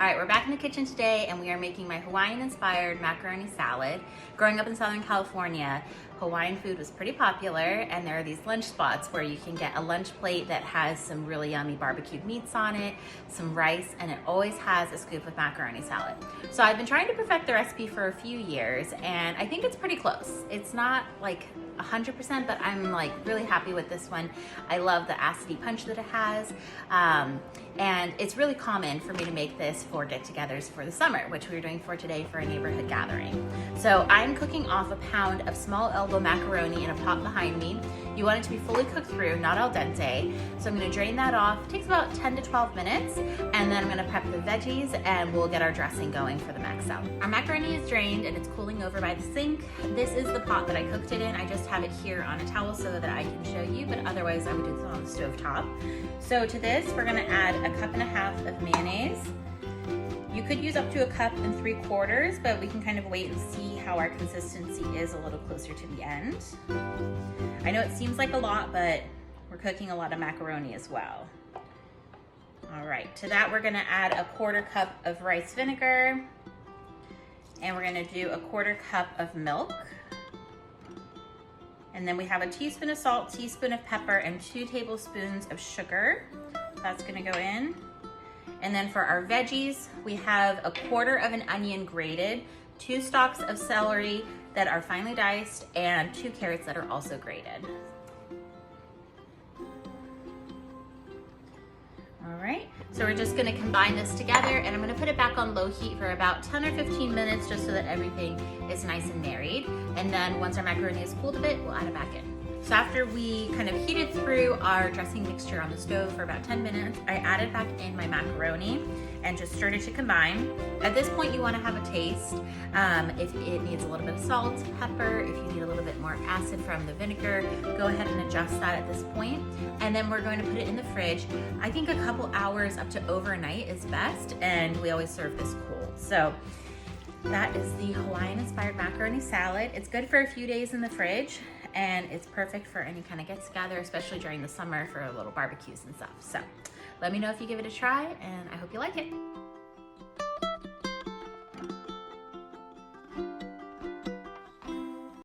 All right, we're back in the kitchen today and we are making my Hawaiian-inspired macaroni salad. Growing up in Southern California, Hawaiian food was pretty popular, and there are these lunch spots where you can get a lunch plate that has some really yummy barbecued meats on it, some rice, and it always has a scoop of macaroni salad. So I've been trying to perfect the recipe for a few years, and I think it's pretty close. It's not like 100%, but I'm like really happy with this one. I love the acidity punch that it has. And it's really common for me to make this for get-togethers for the summer, which we're doing for today for a neighborhood gathering. So I'm cooking off a pound of small elbow macaroni in a pot behind me. You want it to be fully cooked through, not al dente. So I'm gonna drain that off. It takes about 10 to 12 minutes. And then I'm gonna prep the veggies and we'll get our dressing going for the mac salad. Our macaroni is drained and it's cooling over by the sink. This is the pot that I cooked it in. I just have it here on a towel so that I can show you, but otherwise I would do this on the stove top. So to this, we're gonna add 1.5 cups of mayonnaise. You could use up to 1 3/4 cups, but we can kind of wait and see how our consistency is a little closer to the end. I know it seems like a lot, but we're cooking a lot of macaroni as well. All right, to that we're gonna add 1/4 cup of rice vinegar, and we're gonna do 1/4 cup of milk. And then we have a teaspoon of salt, teaspoon of pepper, and 2 tablespoons of sugar. That's gonna go in. And then for our veggies, we have 1/4 of an onion grated, 2 stalks of celery that are finely diced, and 2 carrots that are also grated. All right, so we're just gonna combine this together, and I'm gonna put it back on low heat for about 10 or 15 minutes just so that everything is nice and married. And then once our macaroni is cooled a bit, we'll add it back in. So after we kind of heated through our dressing mixture on the stove for about 10 minutes, I added back in my macaroni and just started to combine. At this point, you want to have a taste. If it needs a little bit of salt, pepper, if you need a little bit more acid from the vinegar, go ahead and adjust that at this point. And then we're going to put it in the fridge. I think a couple hours up to overnight is best, and we always serve this cold. So that is the Hawaiian-inspired macaroni salad. It's good for a few days in the fridge, and it's perfect for any kind of get-together, especially during the summer for little barbecues and stuff. So let me know if you give it a try, and I hope you like it.